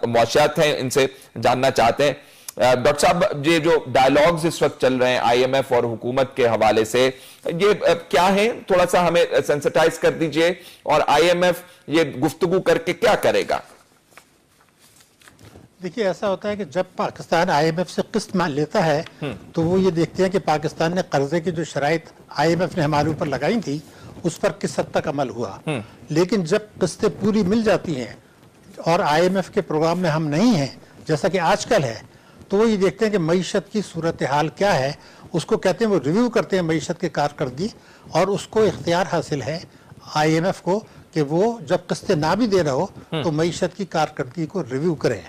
معاشیات ہیں ان سے جاننا چاہتے ہیں۔ ڈاکٹر صاحب، یہ جو ڈائیلاگز اس وقت چل رہے ہیں آئی ایم ایف اور حکومت کے حوالے سے، یہ کیا ہیں؟ تھوڑا سا ہمیں سینسٹائز کر دیجئے، اور آئی ایم ایف یہ گفتگو کر کے کیا کرے گا؟ دیکھیے، ایسا ہوتا ہے کہ جب پاکستان آئی ایم ایف سے قسط لیتا ہے تو وہ یہ دیکھتے ہیں کہ پاکستان نے قرضے کی جو شرائط آئی ایم ایف نے ہمارے اوپر لگائی تھی اس پر کس حد تک عمل ہوا۔ لیکن جب قسطیں پوری مل جاتی ہیں اور آئی ایم ایف کے پروگرام میں ہم نہیں ہیں، جیسا کہ آج کل ہے، تو وہ یہ دیکھتے ہیں کہ معیشت کی صورتحال کیا ہے، اس کو کہتے ہیں، وہ ریویو کرتے ہیں معیشت کی کارکردگی، اور اس کو اختیار حاصل ہے آئی ایم ایف کو کہ وہ جب قسطیں نہ بھی دے رہا ہو تو معیشت کی کارکردگی کو ریویو کریں۔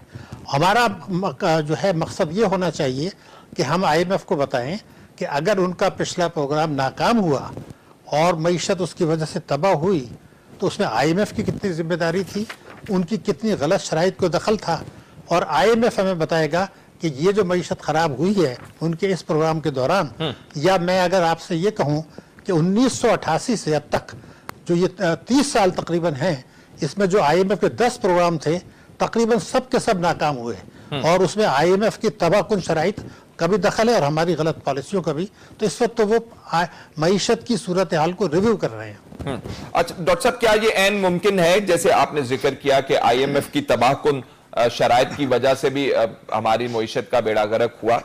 ہمارا جو ہے مقصد یہ ہونا چاہیے کہ ہم آئی ایم ایف کو بتائیں کہ اگر ان کا پچھلا پروگرام ناکام ہوا اور معیشت اس کی وجہ سے تباہ ہوئی تو اس میں آئی ایم ایف کی کتنی ذمہ داری تھی، ان کی کتنی غلط شرائط کو دخل تھا، اور آئی ایم ایف ہمیں بتائے گا کہ یہ جو معیشت خراب ہوئی ہے ان کے اس پروگرام کے دوران، یا میں اگر آپ سے یہ کہوں کہ 1988 سے اب تک جو یہ 30 سال تقریباً ہیں، اس میں جو آئی ایم ایف کے 10 پروگرام تھے تقریباً سب کے سب ناکام ہوئے، اور اس میں آئی ایم ایف کی تباہ کن شرائط کا بھی دخل ہے اور ہماری غلط پالیسیوں کا بھی۔ تو اس وقت تو وہ معیشت کی صورتحال کو ریویو کر رہے ہیں۔ اچھا ڈاکٹر صاحب، کیا یہ عین ممکن ہے، جیسے آپ نے ذکر کیا کہ آئی ایم ایف کی تباہ کن شرائط کی وجہ سے بھی ہماری معیشت کا بیڑا غرق ہوا،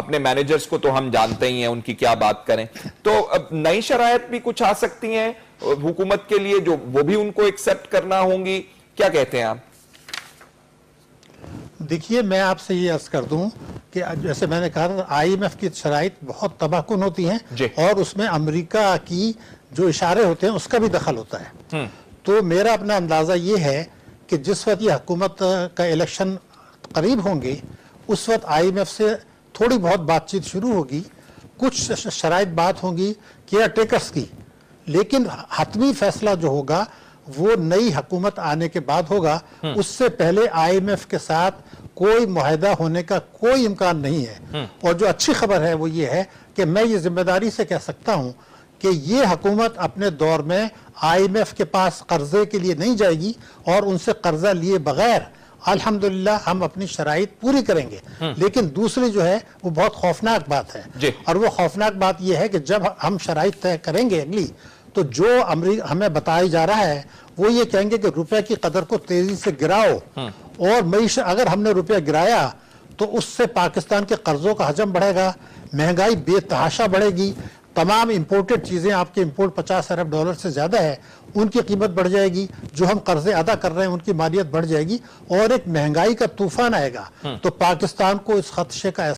اپنے مینیجرز کو تو ہم جانتے ہی ہیں، ان کی کیا بات کریں، تو نئی شرائط بھی کچھ آ سکتی ہیں حکومت کے لیے جو وہ بھی ان کو ایکسپٹ کرنا ہوں گی؟ کیا کہتے ہیں آپ؟ دیکھیے، میں آپ سے یہ عرض کر دوں کہ جیسے میں نے کہا تھا، آئی ایم ایف کی شرائط بہت تباہ کن ہوتی ہیں، اور اس میں امریکہ کی جو اشارے ہوتے ہیں اس کا بھی دخل ہوتا ہے۔ تو میرا اپنا اندازہ یہ ہے کہ جس وقت یہ حکومت کا الیکشن قریب ہوں گے اس وقت آئی ایم ایف سے تھوڑی بہت بات چیت شروع ہوگی، کچھ شرائط بات ہوں گی کیئر ٹیکرز کی، لیکن حتمی فیصلہ جو ہوگا وہ نئی حکومت آنے کے بعد ہوگا۔ اس سے پہلے آئی ایم ایف کے ساتھ کوئی معاہدہ ہونے کا کوئی امکان نہیں ہے۔ اور جو اچھی خبر ہے وہ یہ ہے کہ میں یہ ذمہ داری سے کہہ سکتا ہوں کہ یہ حکومت اپنے دور میں آئی ایم ایف کے پاس قرضے کے لیے نہیں جائے گی، اور ان سے قرضہ لیے بغیر الحمدللہ ہم اپنی شرائط پوری کریں گے۔ لیکن دوسری جو ہے وہ بہت خوفناک بات ہے، اور وہ خوفناک بات یہ ہے کہ جب ہم شرائط طے کریں گے اگلی، تو جو ہمیں بتایا جا رہا ہے وہ یہ کہیں گے کہ روپے کی قدر کو تیزی سے گراؤ، اور معیشت اگر ہم نے روپیہ گرایا تو اس سے پاکستان کے قرضوں کا حجم بڑھے گا، مہنگائی بے تحاشا بڑھے گی، تمام امپورٹڈ چیزیں، آپ کے امپورٹ 50 ارب ڈالر سے زیادہ ہے، ان کی قیمت بڑھ جائے گی، جو ہم قرضے ادا کر رہے ہیں ان کی مالیت بڑھ جائے گی، اور ایک مہنگائی کا طوفان آئے گا۔ تو پاکستان کو اس خدشے کا